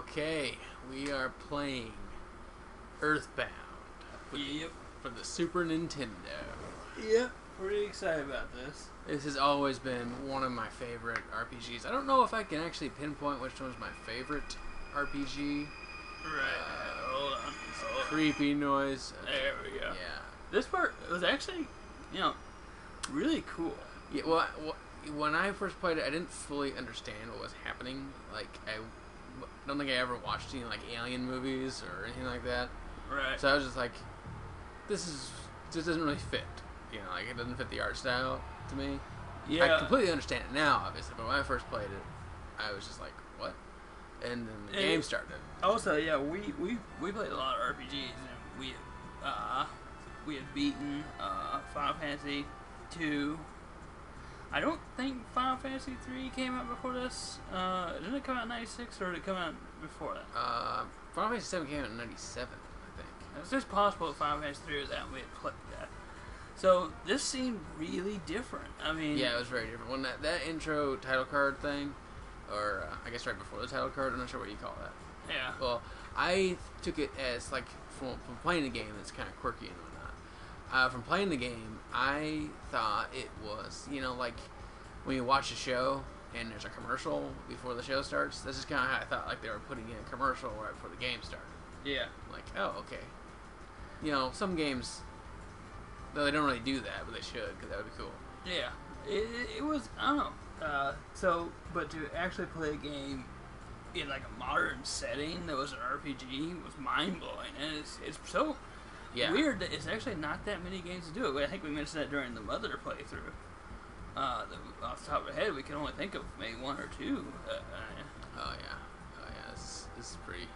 Okay, we are playing Earthbound for the Super Nintendo. Yep, pretty excited about this. This has always been one of my favorite RPGs. I don't know if I can actually pinpoint which one's my favorite RPG. Right, hold on. Creepy noise. There we go. Yeah. This part was actually, really cool. Yeah. Well, when I first played it, I didn't fully understand what was happening. Like, I don't think I ever watched any Alien movies or anything like that. Right. So I was just like, this doesn't really fit. It doesn't fit the art style to me. Yeah. I completely understand it now, obviously, but when I first played it, I was just like, what? And then the game started. Also, yeah, we played a lot of RPGs, and we had beaten Final Fantasy 2. I don't think Final Fantasy 3 came out before this. Didn't it come out in 96, or did it come out before that? Final Fantasy 7 came out in 97, I think. It's just possible that Final Fantasy 3 was out and we had played that. So this seemed really different. I mean, yeah, it was very different. When that intro title card thing, or I guess right before the title card, I'm not sure what you call that. Yeah. Well, I took it as from playing the game, it's kind of quirky and whatnot. From playing the game, I thought it was when you watch a show and there's a commercial before the show starts. This is kind of how I thought they were putting in a commercial right before the game started. Yeah. Oh, okay. Some games, though they don't really do that, but they should, because that would be cool. Yeah. It was, I don't know. But to actually play a game in a modern setting that was an RPG was mind-blowing. And it's so weird that it's actually not that many games to do it. I think we mentioned that during the Mother playthrough. Off the top of our head, we can only think of maybe one or two. Oh yeah. This is pretty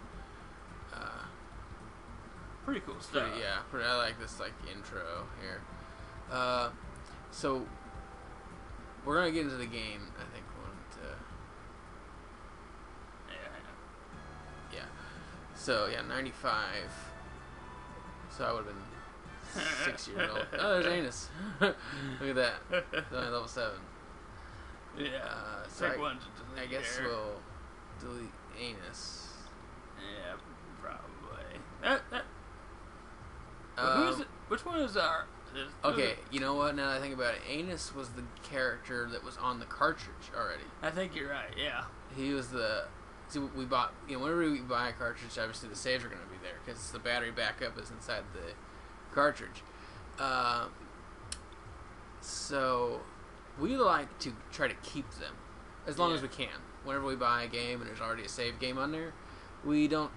pretty cool stuff. I like this intro here. So we're gonna get into the game. I think yeah. So 95. So I would have been 6 years old. Oh, there's Anus. Look at that. It's only level 7. Yeah. So I guess here. we'll delete Anus. Yeah, probably. Which one is our? Okay, you know what? Now that I think about it, Anus was the character that was on the cartridge already. I think you're right. Yeah. He was the. See, we bought. Whenever we buy a cartridge, obviously the saves are going to be there because the battery backup is inside the cartridge. So we like to try to keep them as long as we can. Whenever we buy a game and there's already a save game on there, we don't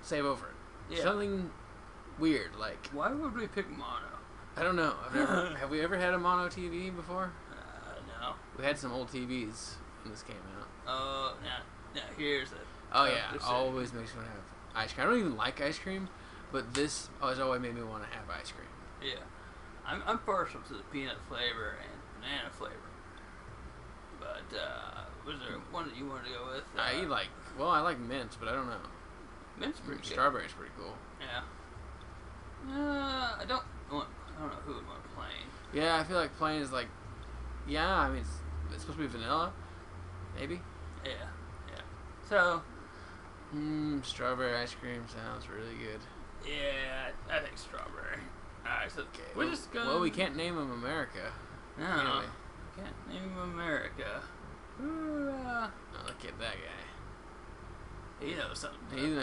save over it. Yeah. Something weird Why would we pick mono? I don't know. Have we ever had a mono TV before? No. We had some old TVs when this came out. Oh, now here's it. Oh yeah, always makes me want to have ice cream. I don't even like ice cream, but this has always made me want to have ice cream. Yeah, I'm partial to the peanut flavor and banana flavor. But was there one that you wanted to go with? I like mint, but I don't know. Mint's pretty good. Strawberry's pretty cool. Yeah. I don't know who would want plain. Yeah, I feel like plain is it's supposed to be vanilla, maybe. Yeah. So. Strawberry ice cream sounds really good. Yeah, I think strawberry. Alright, so okay. We're just gonna. Well, we can't name them America. No, anyway. We can't name them America. Oh, look at that guy. He knows something. He's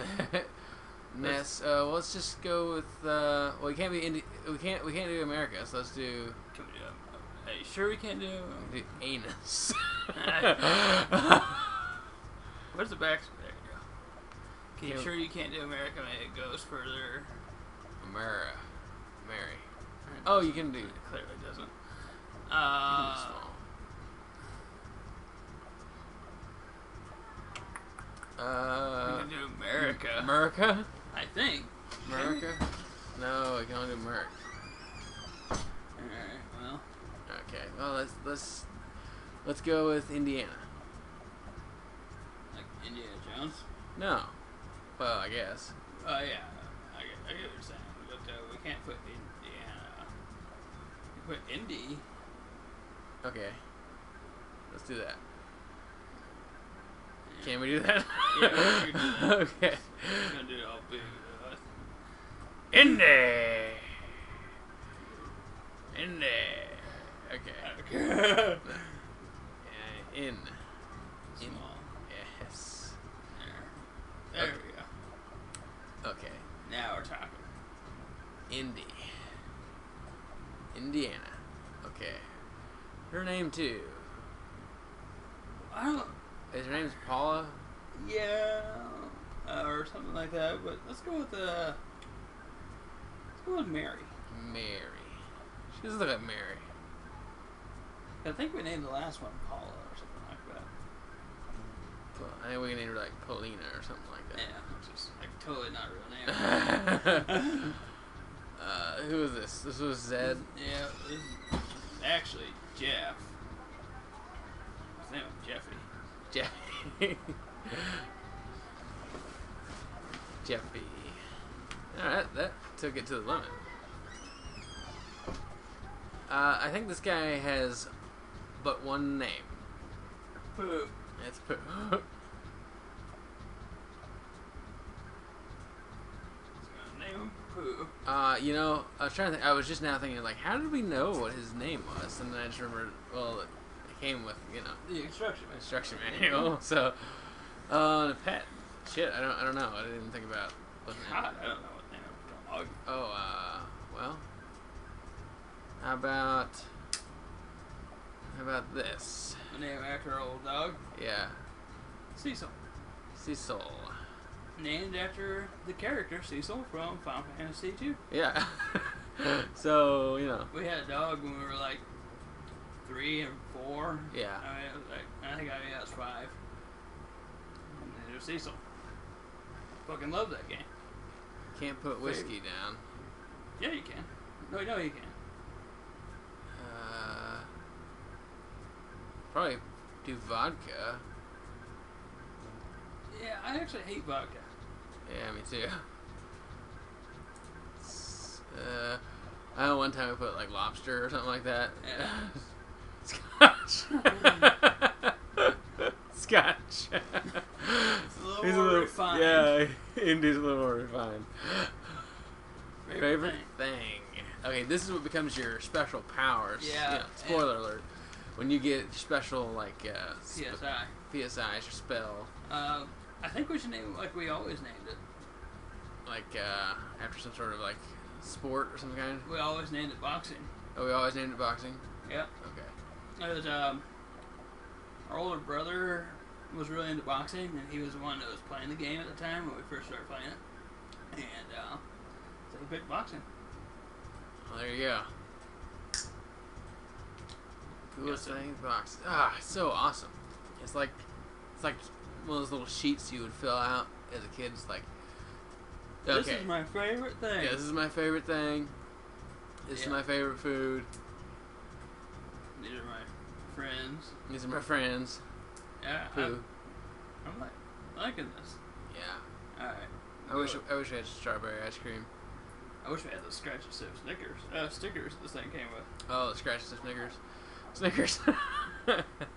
Ness. Let's just go with. We can't be We can't do America. So let's do. Can we do? Are you sure we can't do? Anus. Where's the back? There you go. Can you sure you can't do America? Maybe it goes further. Mary. Oh, you can do. It clearly doesn't. You can do small. You can do America. America? I think. America? No, we can only do America. Alright, well. Okay, well let's go with Indiana. Like Indiana Jones? No. Well, I guess. Oh yeah, I get what you're saying. But we can't put Indiana. We put Indy. Okay. Let's do that. Can we do that? Yeah, we can do that. Okay. I'm gonna do it all big. Indie. Okay. Okay. In. Small. Yes. There we go. Okay. Now we're talking. Indy. Indiana. Okay. Her name too. I don't. Is her name's Paula? Yeah, or something like that. But let's go with Mary. Mary. She doesn't look like Mary. I think we named the last one Paula or something like that. Well, I think we can name her like Paulina or something like that. Yeah, which is like totally not a real name. Who is this? This was Zed. Yeah, this is actually Jeff. His name was Jeffy. Jeffy. Jeffy. Alright, that took it to the limit. I think this guy has but one name. Pooh. It's Pooh. Name him Pooh. You know, I was trying to think. I was just now thinking, like, how did we know what his name was? And then I just remembered, well, it came with, you know, The instruction manual. So, the pet. Shit, I don't know. I didn't even think about what name. God, I don't know what name of the dog. Oh, well, how about this? The name after our old dog. Yeah, Cecil. Cecil. Named after the character Cecil from Final Fantasy II. Yeah. So, you know. We had a dog when we were like 3 and 4. Yeah. I mean, it was like, I think I was 5. And then it was Cecil. Fucking love that game. Can't put whiskey down. Yeah, you can. No, you can. Probably do vodka. Yeah, I actually hate vodka. Yeah, me too. I know one time we put like lobster or something like that. Yeah. Scotch. Scotch. It's a little He's more refined. Yeah, Indy's a little more refined. Favorite thing. Okay, this is what becomes your special powers. Yeah. You know, spoiler alert. When you get special like CSI. PSI is your spell. I think we should name it like we always named it. Like after some sort of like sport or some kind. We always named it boxing. Oh, we always named it boxing. Yeah. Okay. It was our older brother was really into boxing, and he was the one that was playing the game at the time when we first started playing it. And so he picked boxing. Well, there you go. Coolest thing, boxing. Ah, it's so awesome. It's like one of those little sheets you would fill out as a kid. It's like, okay, This is my favorite thing. yeah, this is my favorite thing. This is my favorite food. These are my friends. These are my friends. Yeah. Pooh. I'm liking this. Yeah. Alright. I wish I had strawberry ice cream. I wish we had the scratch and sniff stickers this thing came with. Oh, the scratches of Snickers. Snickers. I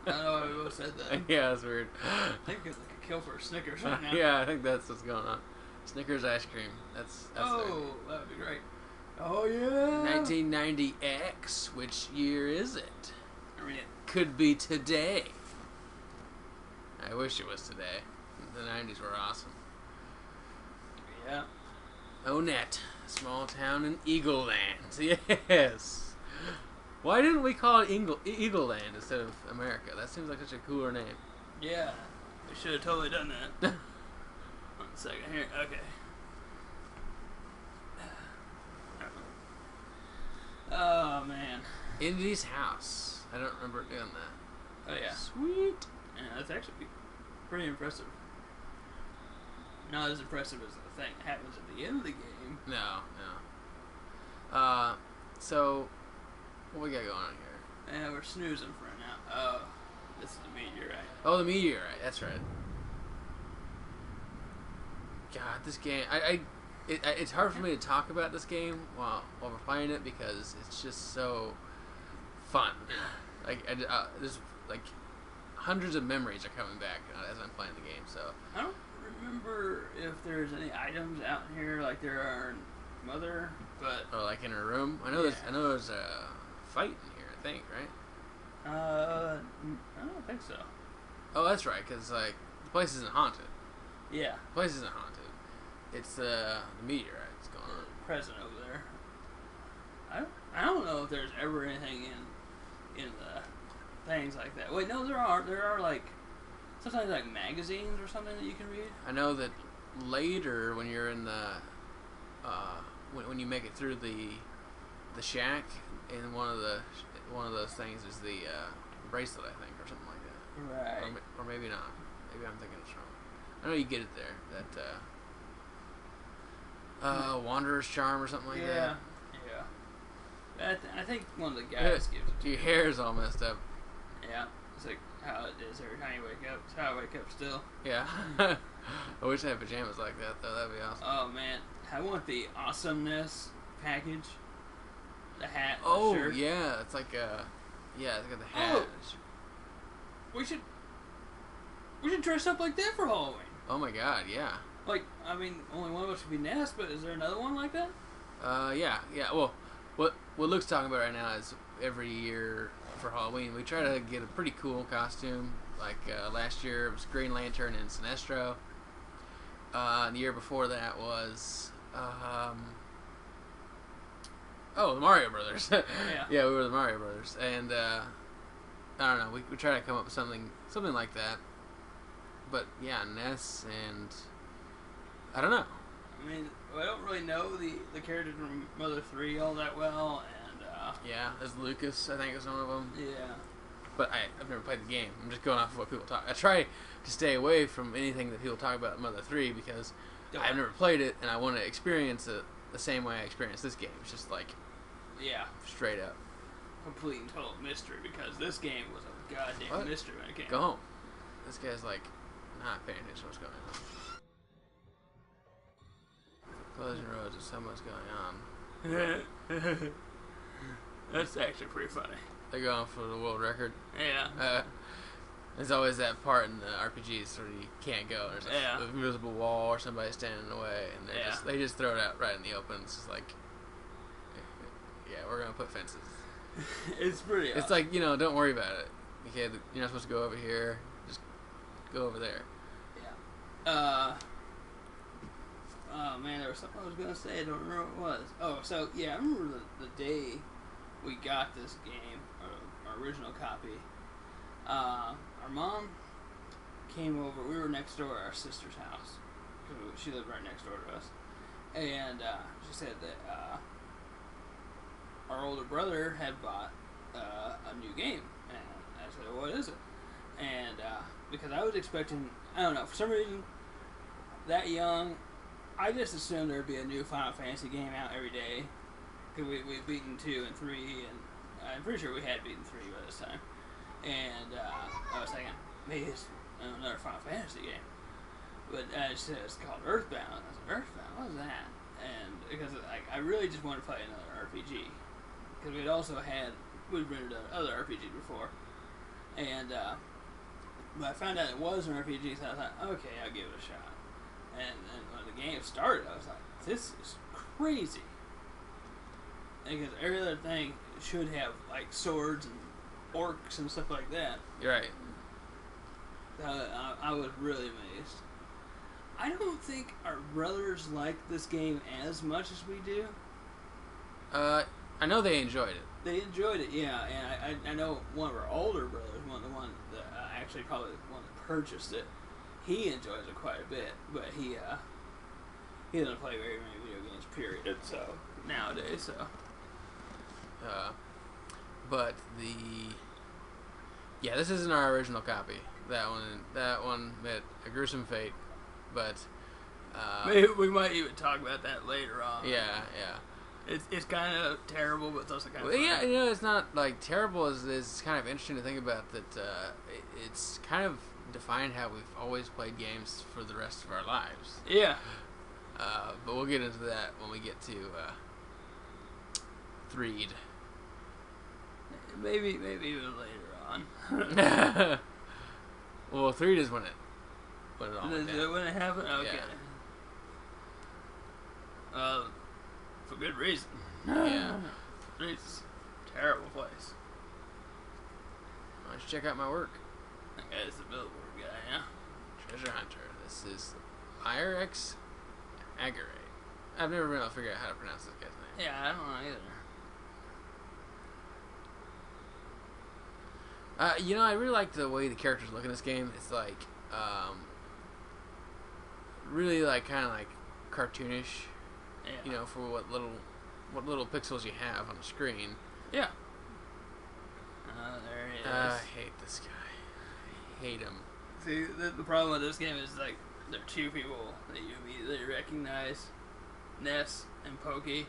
don't know why we both said that. Yeah, that's weird. I think it's like a kill for a Snickers right now. Yeah, I think that's what's going on. Snickers ice cream. That's Oh, that would be great. Oh yeah. 1990X. Which year is it? I mean, Could be today. I wish it was today. The 90s were awesome. yeah. Onet, small town in Eagle Land. Yes. Why didn't we call it Eagle Land instead of America? That seems like such a cooler name. Yeah. We should have totally done that. 1 second here. Okay. Oh man. Indy's house. I don't remember doing that. Oh yeah. Sweet. Yeah, that's actually pretty impressive. Not as impressive as the thing that happens at the end of the game. No. So, what we got going on here? Yeah, we're snoozing for now. Oh, this is the meteorite. Oh, the meteorite. That's right. God, this game. It's hard for me to talk about this game while we're playing it because it's just so fun. Like, hundreds of memories are coming back as I'm playing the game. So I don't remember if there's any items out here like there are in Mother, but like in her room. I know there's a fight in here. I think, right? I don't think so. Oh, that's right. Because like the place isn't haunted. Yeah, The place isn't haunted. It's the meteorite that's going on. Present over there. I don't know if there's ever anything in the things like that. Wait, no, there are like sometimes like magazines or something that you can read. I know that later when you're in the when you make it through the shack, and one of those things is the bracelet, I think, or something like that. Right. Or maybe not. Maybe I'm thinking it's wrong. I know you get it there. That Wanderer's Charm or something like that. Yeah. I think one of the guys gives it to you. Your hair's all messed up. Yeah. It's like how it is every time you wake up. It's how I wake up still. Yeah. I wish I had pajamas like that, though. That'd be awesome. Oh, man. I want the awesomeness package. The hat. Oh, the shirt. yeah. It's like it's got the hat. Oh. We should dress up like that for Halloween. Oh, my God, yeah. Like, I mean, only one of us would be Ness, but is there another one like that? Yeah. Well, what Luke's talking about right now is every year for Halloween we try to get a pretty cool costume. Like last year it was Green Lantern and Sinestro. And the year before that was the Mario Brothers. Yeah. Yeah, we were the Mario Brothers, and I don't know. We try to come up with something like that. But yeah, Ness and I don't know. I mean, I don't really know the characters from Mother 3 all that well, and yeah, there's Lucas, I think is one of them. yeah. But I've never played the game. I'm just going off of what people talk. I try to stay away from anything that people talk about in Mother 3 because I've never played it and I want to experience it the same way I experienced this game. It's just like, yeah, straight up. Complete and total mystery because this game was a goddamn mystery when it came. Go home. This guy's like not paying attention to what's going on. Closing roads, there's so much going on. That's actually pretty funny. They're going for the world record. Yeah. There's always that part in the RPGs where you can't go. There's a invisible wall or somebody standing in the way, and they just throw it out right in the open. It's just like, yeah, we're gonna put fences. It's pretty. It's like, don't worry about it. Okay, you're not supposed to go over here. Just go over there. Yeah. Oh man, there was something I was gonna say. I don't remember what it was. Oh, so yeah, I remember the day we got this game, our original copy. Our mom came over. We were next door at our sister's house because she lived right next door to us, and she said that our older brother had bought a new game, and I said, "What is it?" And because I was expecting, I don't know, for some reason, that young, I just assumed there'd be a new Final Fantasy game out every day. Because we've beaten 2 and 3, and I'm pretty sure we had beaten 3 by this time. And I was thinking, maybe it's another Final Fantasy game. But she said it's called Earthbound. I was like, Earthbound? What is that? And because I really just wanted to play another RPG. Because we'd rented other RPG before. And but I found out it was an RPG, so I thought, okay, I'll give it a shot. And then when the game started, I was like, this is crazy. Because every other thing should have like swords and orcs and stuff like that. You're right. I was really amazed. I don't think our brothers like this game as much as we do. I know they enjoyed it. They enjoyed it, yeah. And I know one of our older brothers, the one that actually probably the one that purchased it, he enjoys it quite a bit. But he doesn't play very many video games, period. So nowadays, so. But this isn't our original copy. That one met a gruesome fate, but maybe we might even talk about that later on. Yeah. It's kind of terrible, but it's also kind of funny. Yeah, it's not like terrible as it is. It's kind of interesting to think about that. It's kind of defined how we've always played games for the rest of our lives. Yeah. But we'll get into that when we get to Threed. Maybe even later on. Well, 3 is when it all went Is down. it when it happened? Okay. Yeah. For good reason. Yeah. It's a terrible place. Why don't you check out my work? That guy's the billboard guy, yeah? Treasure Hunter. This is IRX Agare. I've never been able to figure out how to pronounce this guy's name. Yeah, I don't know either. You know, I really like the way the characters look in this game. It's like, really like kind of like cartoonish. Yeah. You know, for what little pixels you have on the screen. Yeah. There he is. I hate this guy. I hate him. See, the problem with this game is like there are two people that you immediately recognize, Ness and Pokey,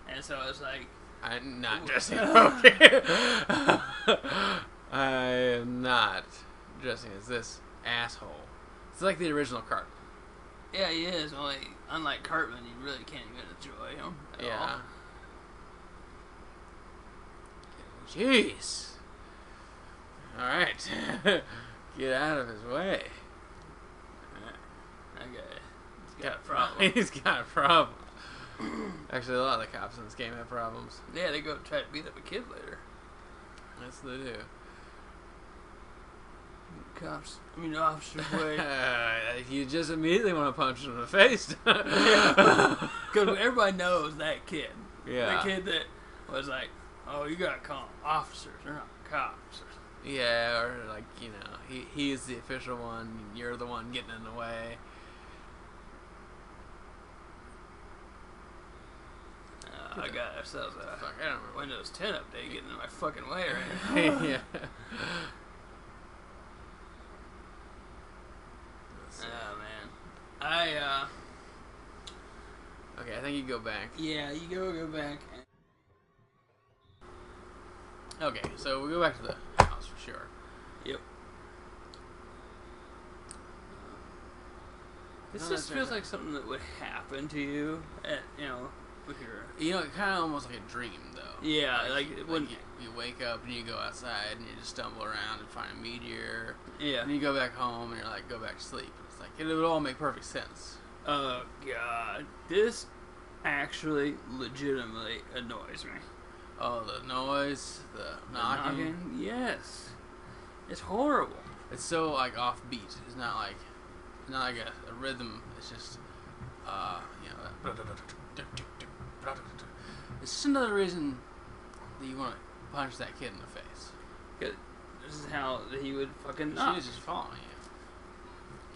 and so it's like I'm not dressing Pokey. I am not dressing as this asshole. It's like the original Cartman. yeah, he is. Only unlike Cartman, you really can't even enjoy him at all. Jeez. Alright. Get out of his way. That guy, he's got a problem. He's got a problem. Actually, a lot of the cops in this game have problems. Yeah, they go try to beat up a kid later. Yes, they do. Officers wait. You just immediately want to punch him in the face. Because everybody knows that kid. Yeah. The kid that was like, oh, you gotta call them officers, they're not cops. Yeah, or like, you know, he's the official one, you're the one getting in the way. I got ourselves a Fuck, I don't remember. Windows 10 update getting in my fucking way right now. Yeah. Oh, man. Okay, I think you go back. Yeah, you go back. Okay, so we go back to the house for sure. Yep. This No, just that's feels right. like something that would happen to you at, with your... You know, kind of almost like a dream, though. Yeah, like when... you wake up and you go outside and you just stumble around and find a meteor. Yeah. And you go back home and you're like, go back to sleep. It's like, it would all make perfect sense. Oh, God. This actually legitimately annoys me. Oh, the noise, the knocking. Yes. It's horrible. It's so, like, offbeat. It's not like a rhythm. It's just, you know, it's just another reason that you want to punch that kid in the face. 'Cause this is how he would fucking She knock. was just following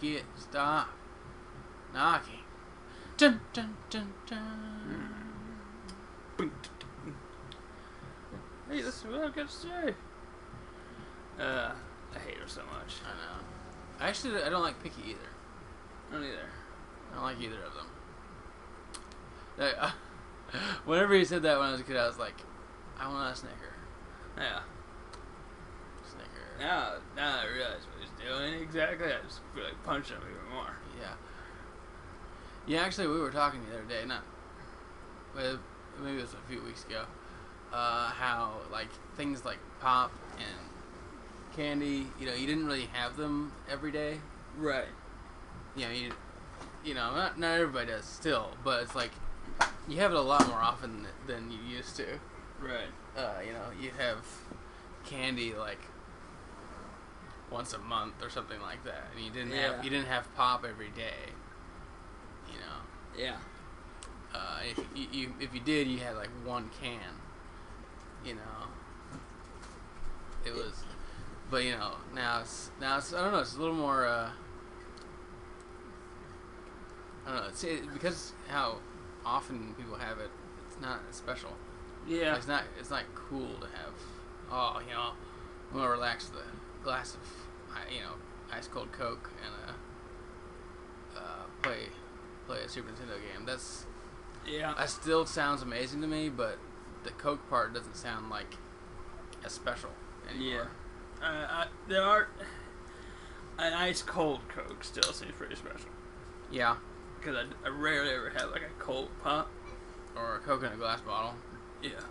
you. Stop knocking. Dun, dun, dun, dun. Hey, this is what I've got to say. I hate her so much. I know. Actually, I don't like Picky either. I don't either. I don't like either of them. Whenever he said that when I was a kid, I was like, I want a Snicker. Yeah. Snicker. Now I realize what he's doing exactly. I just feel like punching him even more. Yeah. Yeah, actually, we were talking the other day, maybe it was a few weeks ago, how, like, things like pop and candy, you know, you didn't really have them every day. Right. You know, you know, not everybody does still, but it's like, you have it a lot more often than you used to. Right. You know, you have candy, like, once a month or something like that, and you didn't have pop every day. You know. Yeah. If you did, you had like one can. You know. It was, but you know, now it's I don't know. It's a little more. I don't know. Because how often people have it. It's not as special. Yeah. It's not cool to have. Oh, you know, I'm gonna relax with a glass of, you know, ice cold Coke and play a Super Nintendo game. That still sounds amazing to me, but the Coke part doesn't sound like as special anymore. Yeah. There are an ice cold Coke still seems pretty special. Yeah. Because I rarely ever have like a cold pop. Or a Coke in a glass bottle. Yeah.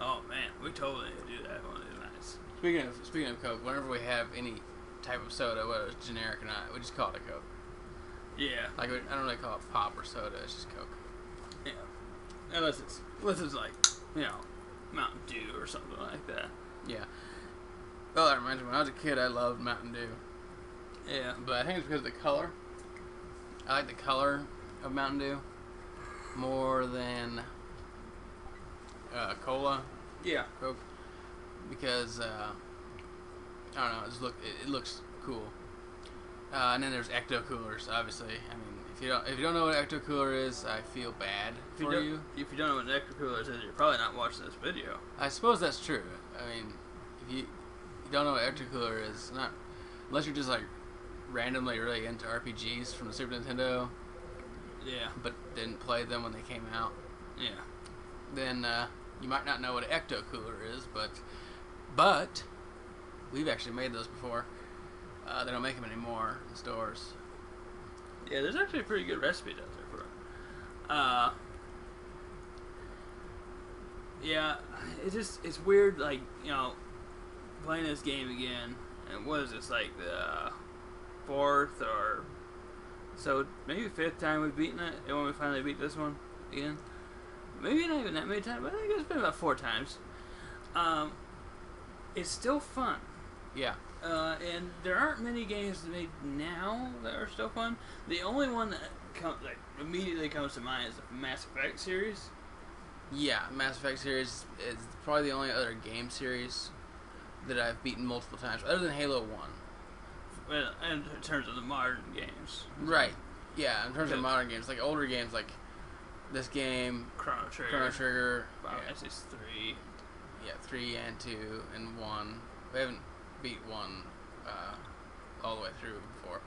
Oh man, we totally need to do that one of these nights. Speaking of Coke, whenever we have any type of soda, whether it's generic or not. We just call it a Coke. Yeah. Like I don't really call it pop or soda. It's just Coke. Yeah. Unless it's like, you know, Mountain Dew or something like that. Yeah. Well, that reminds me. When I was a kid, I loved Mountain Dew. Yeah. But I think it's because of the color. I like the color of Mountain Dew more than cola. Yeah. Coke. Because I don't know. It looks cool. And then there's Ecto Coolers. Obviously, I mean, if you don't know what Ecto Cooler is, I feel bad for you. If you don't know what an Ecto Cooler is, you're probably not watching this video. I suppose that's true. I mean, if you don't know what Ecto Cooler is, not unless you're just like randomly really into RPGs from the Super Nintendo. Yeah. But didn't play them when they came out. Yeah. Then you might not know what an Ecto Cooler is, but we've actually made those before. They don't make them anymore in stores. Yeah, there's actually a pretty good recipe out there for it. Yeah, it's weird, like, you know, playing this game again, and what is this, like the fourth or so, maybe fifth time we've beaten it, and when we finally beat this one again. Maybe not even that many times, but I think it's been about 4 times. It's still fun. Yeah. And there aren't many games made now that are still fun. The only one that immediately comes to mind is the Mass Effect series. Yeah, Mass Effect series is probably the only other game series that I've beaten multiple times, other than Halo 1. Well, in terms of the modern games. Right. Yeah, in terms of modern games, like older games, like this game, Chrono Trigger, Final Fantasy 3. Yeah, 3 and 2 and 1. We haven't beat 1 all the way through before,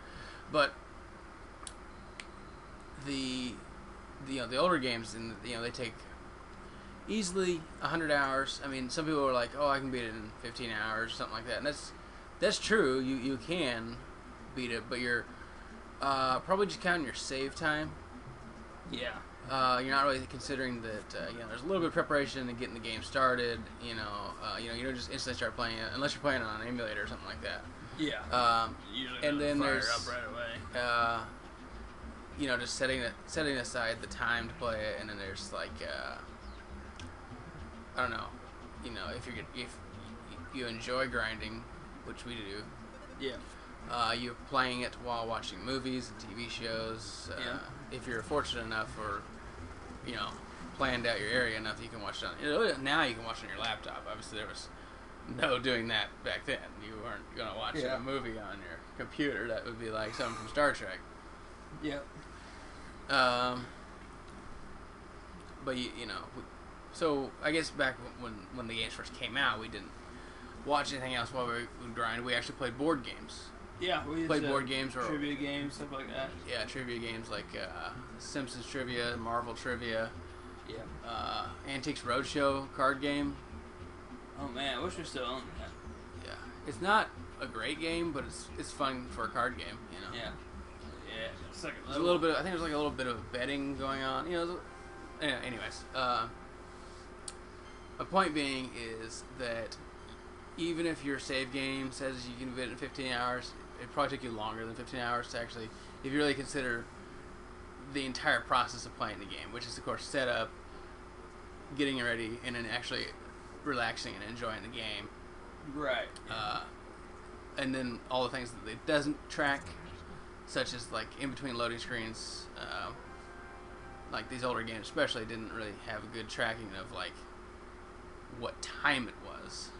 but the older games, and they take easily 100 hours. I mean, some people are like, oh, I can beat it in 15 hours or something like that, and that's true. You can beat it, but you're probably just counting your save time. Yeah. You're not really considering that there's a little bit of preparation to getting the game started. You don't just instantly start playing it unless you're playing it on an emulator or something like that. Yeah. Usually and then fire there's up right away. Just setting aside the time to play it, and then there's like I don't know, if you enjoy grinding, which we do. Yeah. You're playing it while watching movies and TV shows. If you're fortunate enough, or planned out your area enough, you can watch it on. Now you can watch it on your laptop. Obviously, there was no doing that back then. You weren't gonna watch a movie on your computer. That would be like something from Star Trek. Yeah. But so I guess back when the games first came out, we didn't watch anything else while we would grind. We actually played board games. Yeah, we played board games or trivia games, stuff like that. Yeah, trivia games like Simpsons trivia, Marvel trivia. Yeah. Antiques Roadshow card game. Oh man, I wish we still owned that. Yeah, it's not a great game, but it's fun for a card game. Yeah. Yeah. It's like there's a little bit. I think there's like a little bit of betting going on. Anyways, my point being is that even if your save game says you can beat it in 15 hours, it probably took you longer than 15 hours to actually, if you really consider the entire process of playing the game, which is of course setup, getting it ready, and then actually relaxing and enjoying the game. Right. And then all the things that it doesn't track, such as like in between loading screens, like these older games especially didn't really have a good tracking of like what time it was.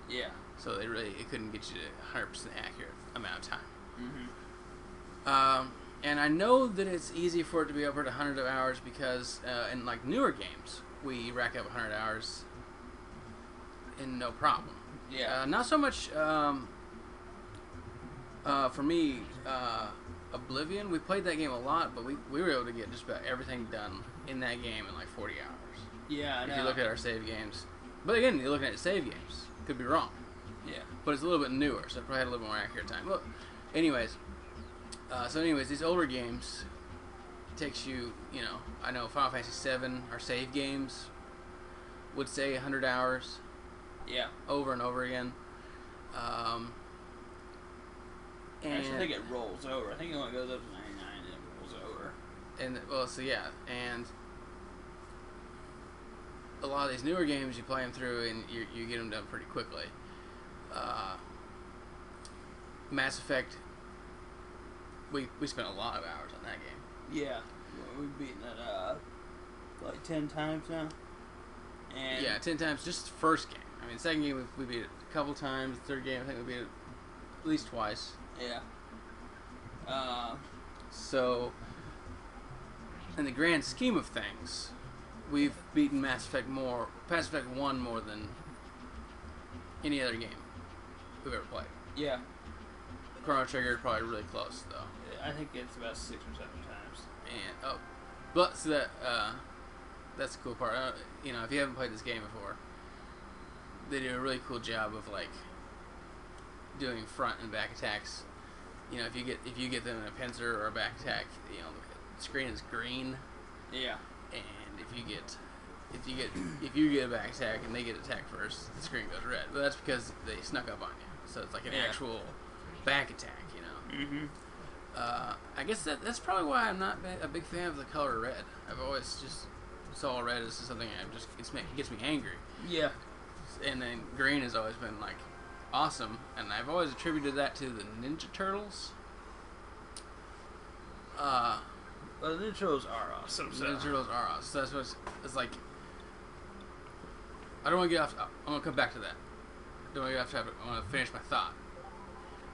Yeah. So it couldn't get you to 100% accurate amount of time. Mm-hmm. And I know that it's easy for it to be over to 100 hours because in like newer games, we rack up 100 hours and no problem. Yeah. Not so much for me, Oblivion. We played that game a lot, but we were able to get just about everything done in that game in like 40 hours. Yeah, I know. If you look at our save games. But again, you're looking at save games. Could be wrong. Yeah. But it's a little bit newer, so it probably had a little more accurate time. Look, anyways, these older games takes you, I know Final Fantasy VII, our save games would say 100 hours. Yeah. Over and over again. Actually, I think it rolls over. I think it only goes up to 99 and it rolls over. And well, so yeah, and a lot of these newer games, you play them through and you get them done pretty quickly. Mass Effect, we spent a lot of hours on that game. Yeah, we've beaten it like 10 times now. And yeah, 10 times just the first game. I mean, second game we beat it a couple times. The third game I think we beat it at least twice. Yeah. So, in the grand scheme of things, we've beaten Mass Effect 1 more than any other game we've ever played. Yeah. Chrono Trigger probably really close though. I think it's about 6 or 7 times. And but so that's the cool part. You know, if you haven't played this game before, they do a really cool job of like doing front and back attacks. You know, if you get them in a pincer or a back attack, you know, the screen is green. Yeah. And if you get a back attack and they get attacked first, the screen goes red. But that's because they snuck up on you. So it's like an actual back attack, you know. Mm-hmm. I guess that's probably why I'm not a big fan of the color red. I've always just saw red as something it gets me angry. Yeah. And then green has always been like awesome, and I've always attributed that to the Ninja Turtles. Well, the Ninja Turtles are awesome. So. Ninja Turtles are awesome. So that's what it's like. I don't want to get off. I'm gonna come back to that. I want to finish my thought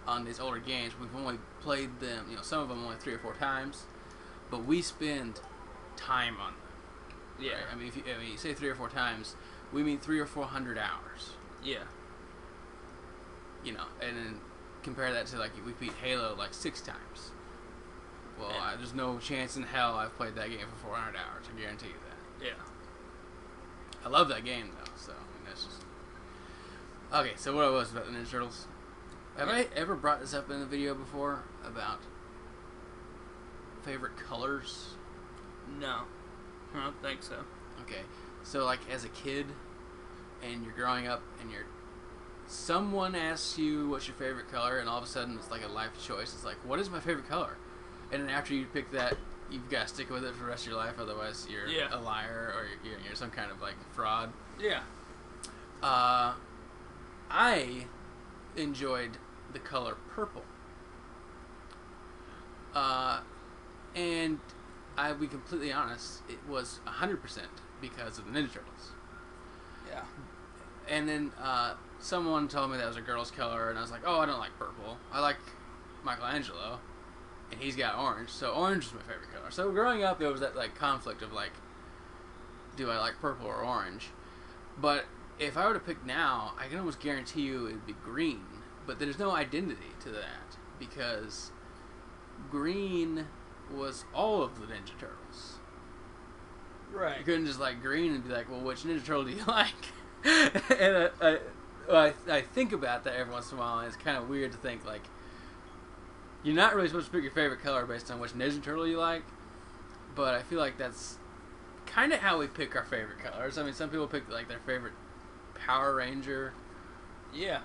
on these older games. We've only played them, you know, some of them only 3 or 4 times, but we spend time on them. Yeah. Right? I mean, if you say 3 or 4 times, we mean 300 or 400 hours. Yeah. You know, and then compare that to like we beat Halo like 6 times. Well, there's no chance in hell I've played that game for 400 hours. I guarantee you that. Yeah. I love that game though, so I mean, that's just okay. So what I was about the Ninja Turtles. Have I ever brought this up in a video before about favorite colors? No, I don't think so. Okay, so like as a kid, and you're growing up, and someone asks you what's your favorite color, and all of a sudden it's like a life choice. It's like, what is my favorite color? And then after you pick that, you've got to stick with it for the rest of your life. Otherwise, you're a liar or you're some kind of like fraud. Yeah. I enjoyed the color purple. And I'll be completely honest, it was 100% because of the Ninja Turtles. Yeah. And then someone told me that was a girl's color, and I was like, oh, I don't like purple. I like Michelangelo, and he's got orange, so orange is my favorite color. So growing up, there was that like conflict of like, do I like purple or orange? But if I were to pick now, I can almost guarantee you it'd be green. But there's no identity to that because green was all of the Ninja Turtles. Right. You couldn't just like green and be like, well, which Ninja Turtle do you like? And I think about that every once in a while, and it's kind of weird to think like you're not really supposed to pick your favorite color based on which Ninja Turtle you like. But I feel like that's kind of how we pick our favorite colors. I mean, some people pick like their favorite Power Ranger,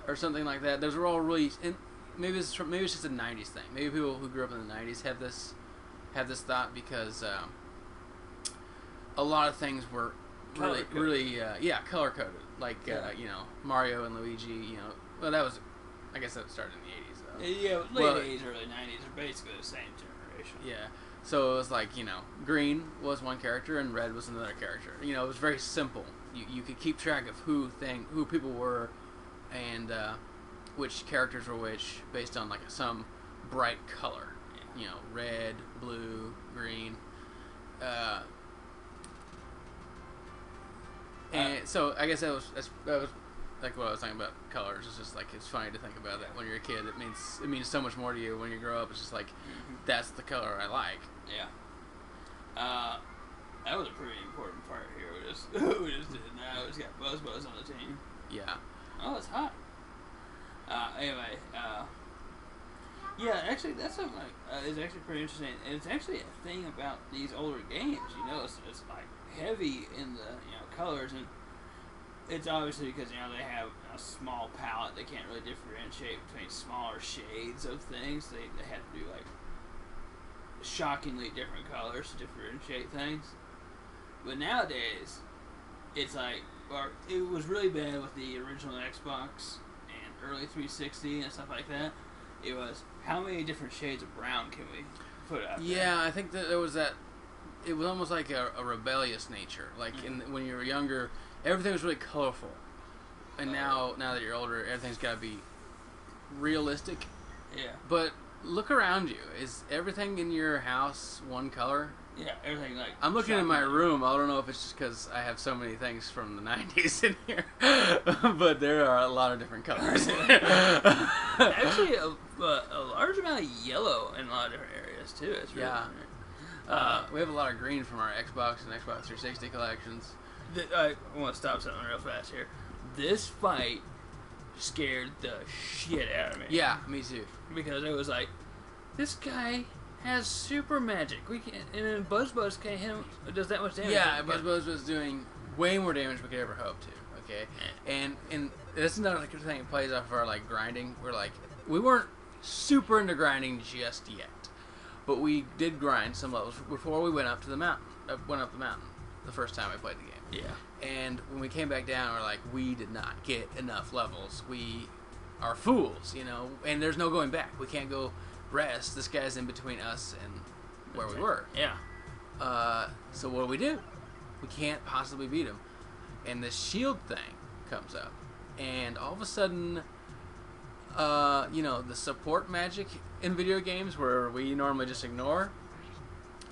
or something like that. Those are all really, and maybe it's just a '90s thing. Maybe people who grew up in the '90s have this thought because a lot of things were really color coded. Like you know, Mario and Luigi. You know, well that was, I guess that started in the '80s though. Yeah, late '80s, early '90s are basically the same generation. Yeah. So it was like, you know, green was one character and red was another character. You know, it was very simple. You could keep track of who people were, and which characters were which based on like some bright color. Yeah. You know, red, blue, green. And so I guess that was like what I was talking about colors. It's just like it's funny to think about that when you're a kid. It means so much more to you when you grow up. It's just like that's the color I like. Yeah. That was a pretty important part here. We just did. Now we just got Buzz on the team. Yeah. Oh, it's hot. Anyway. Yeah, actually, that's something like is actually pretty interesting, and it's actually a thing about these older games. You know, it's like heavy in the colors, and it's obviously because they have a small palette. They can't really differentiate between smaller shades of things. They have to do like shockingly different colors to differentiate things. But nowadays, it's like, or it was really bad with the original Xbox and early 360 and stuff like that. It was, how many different shades of brown can we put out there? Yeah, I think that there was that. It was almost like a rebellious nature. Like when you were younger, everything was really colorful, and now that you're older, everything's got to be realistic. Yeah. But look around you. Is everything in your house one color? Yeah, everything like. I'm looking in my room. I don't know if it's just because I have so many things from the 90s in here, but there are a lot of different colors. Actually, a large amount of yellow in a lot of different areas too. It's really we have a lot of green from our Xbox and Xbox 360 collections. I want to stop something real fast here. This fight scared the shit out of me. Yeah, me too. Because it was like, this guy has super magic. We can, and then Buzz can't hit him. Does that much damage? Yeah, Buzz was doing way more damage than we could ever hope to. Okay, and this is another thing that plays off of our like grinding. We weren't super into grinding just yet, but we did grind some levels before we went up to the mountain. The first time we played the game. Yeah. And when we came back down, we're like, we did not get enough levels. We are fools, and there's no going back. We can't go rest. This guy's in between us and where we were. Yeah. So what do? We can't possibly beat him. And this shield thing comes up. And all of a sudden, the support magic in video games where we normally just ignore,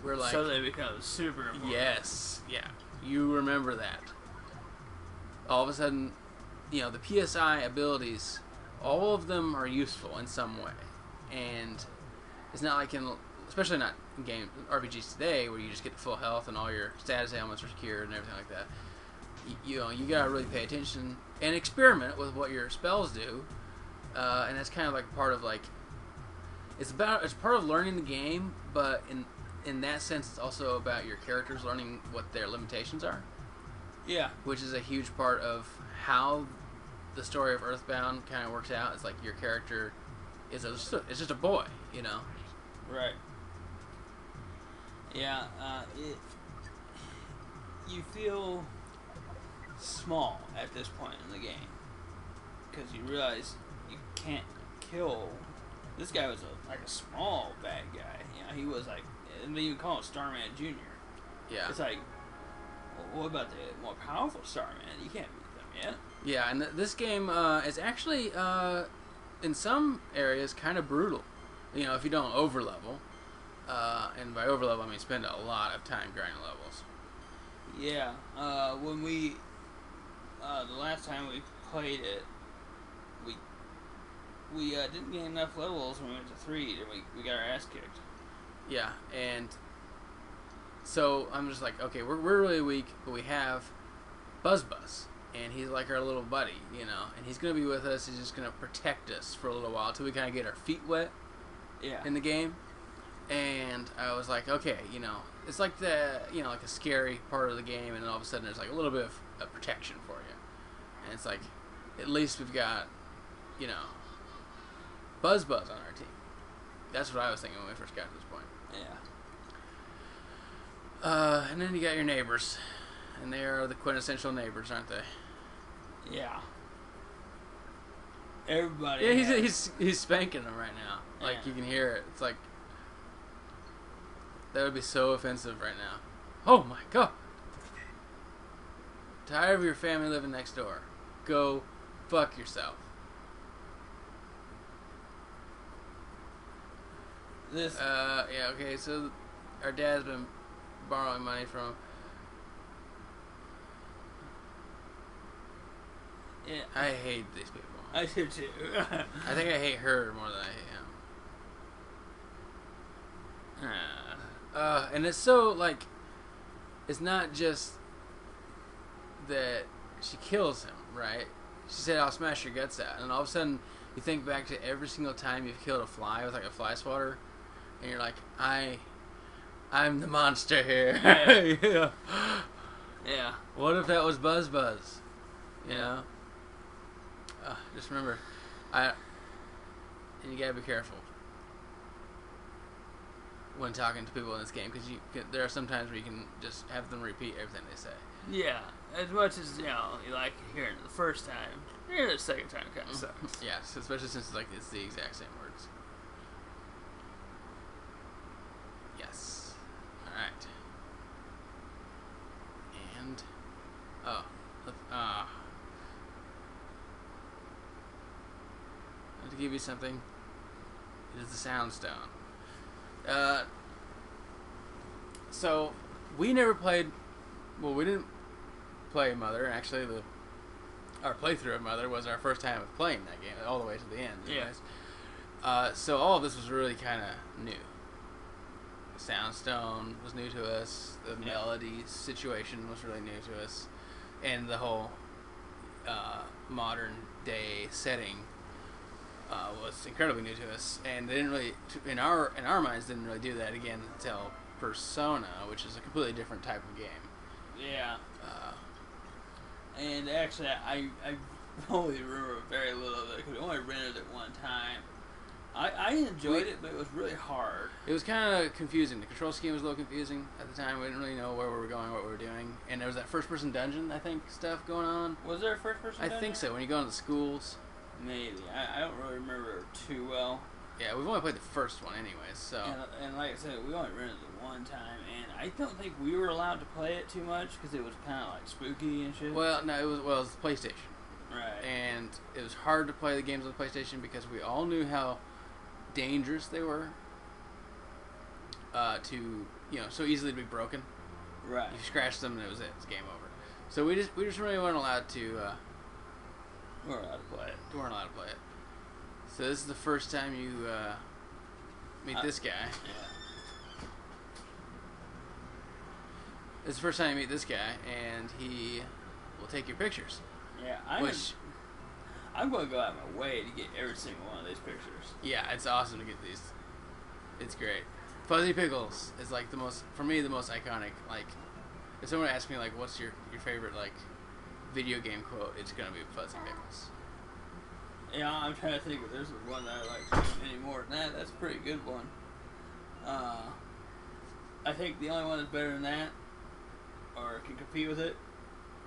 we're like... So they become super important. Yes. Yeah. You remember that. All of a sudden, the PSI abilities, all of them are useful in some way. And it's not like especially not in game RPGs today, where you just get the full health and all your status ailments are secured and everything like that. You gotta really pay attention and experiment with what your spells do, and that's kind of like part of it's part of learning the game, but in that sense, it's also about your characters learning what their limitations are. Yeah, which is a huge part of how the story of Earthbound kind of works out. It's like your character is just a boy, Right. Yeah, you feel small at this point in the game because you realize you can't kill. This guy was a small bad guy. He was like, and they even call him Starman Jr. Yeah. It's like, well, what about the more powerful Starman? You can't beat them yet. Yeah, and this game is actually, in some areas, kind of brutal. If you don't overlevel. And by overlevel, I mean spend a lot of time grinding levels. Yeah. When we... the last time we played it, we didn't get enough levels when we went to 3, and we got our ass kicked. Yeah, and so I'm just like, okay, we're really weak, but we have Buzz, and he's like our little buddy, and he's going to be with us. He's just going to protect us for a little while until we kind of get our feet wet in the game. And I was like, okay, it's like like a scary part of the game, and then all of a sudden there's like a little bit of protection for you. And it's like, at least we've got, Buzz on our team. That's what I was thinking when we first got to this point. Yeah. And then you got your neighbors, and they are the quintessential neighbors, aren't they? Yeah. Everybody. Yeah, he's spanking them right now. Like you can hear it. It's like that would be so offensive right now. Oh my god! Tired of your family living next door? Go fuck yourself. Yeah, okay, so our dad's been borrowing money from him. Yeah. I hate these people. I do too. I think I hate her more than I hate him. And it's so, it's not just that she kills him, right? She said, I'll smash your guts out. And all of a sudden, you think back to every single time you've killed a fly with, a fly swatter, and you're like, I'm the monster here. Yeah. Yeah. Yeah. What if that was Buzz? You know? Just remember, and you gotta be careful when talking to people in this game, because there are some times where you can just have them repeat everything they say. Yeah, as much as, you know, you like hearing it the first time, hearing it the second time kind of sucks. Yes, especially since it's the exact same words. Yes. Alright. And... I have to give you something. It is the Sound Stone. So, we never played... Well, we didn't play Mother. Actually, our playthrough of Mother was our first time of playing that game, all the way to the end. Yeah. So all of this was really kind of new. The Soundstone was new to us. The melody situation was really new to us, and the whole modern day setting was incredibly new to us. And they didn't really, in our minds, didn't really do that again until Persona, which is a completely different type of game. Yeah. And actually, I only remember very little of it because I only rented it one time. I enjoyed it, but it was really hard. It was kind of confusing. The control scheme was a little confusing at the time. We didn't really know where we were going, what we were doing. And there was that first-person dungeon, I think, stuff going on. Was there a first-person dungeon? I think so, when you go into the schools. Maybe. I don't really remember too well. Yeah, we've only played the first one anyways, so... And like I said, we only rented it one time, and I don't think we were allowed to play it too much because it was kind of like spooky and shit. Well, no, it was the PlayStation. Right. And it was hard to play the games on the PlayStation because we all knew how dangerous they were so easily to be broken. Right. You scratched them and it was it. It's game over. So we just really weren't allowed to... we weren't allowed to play it. We weren't allowed to play it. So this is the first time you meet this guy. Yeah. This is the first time you meet this guy, and he will take your pictures. Yeah, I'm going to go out of my way to get every single one of these pictures. Yeah, it's awesome to get these. It's great. Fuzzy Pickles is like the most iconic. Like, if someone asks me like, what's your favorite like video game quote, it's gonna be Fuzzy Pickles. Yeah, I'm trying to think if there's one that I like any more than that. That's a pretty good one. I think the only one that's better than that, or can compete with it,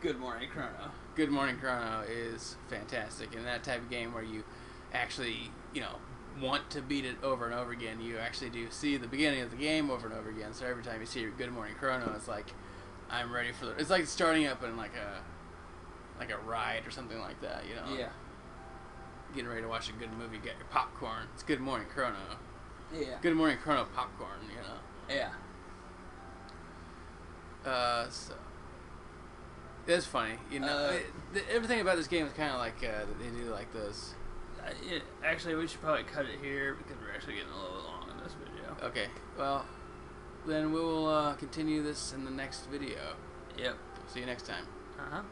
Good Morning Chrono. Good Morning Chrono is fantastic, and that type of game where you actually, want to beat it over and over again. You actually do see the beginning of the game over and over again. So every time you see your Good Morning Chrono, it's like, I'm ready for it's like starting up in like a ride or something like that. Yeah. Getting ready to watch a good movie, get your popcorn. It's Good Morning Chrono. Yeah. Good Morning Chrono popcorn. Yeah. So it's funny, everything about this game is kind of like they do like those. Actually, we should probably cut it here because we're actually getting a little bit long in this video. Okay, well, then we will continue this in the next video. Yep. See you next time. Uh-huh.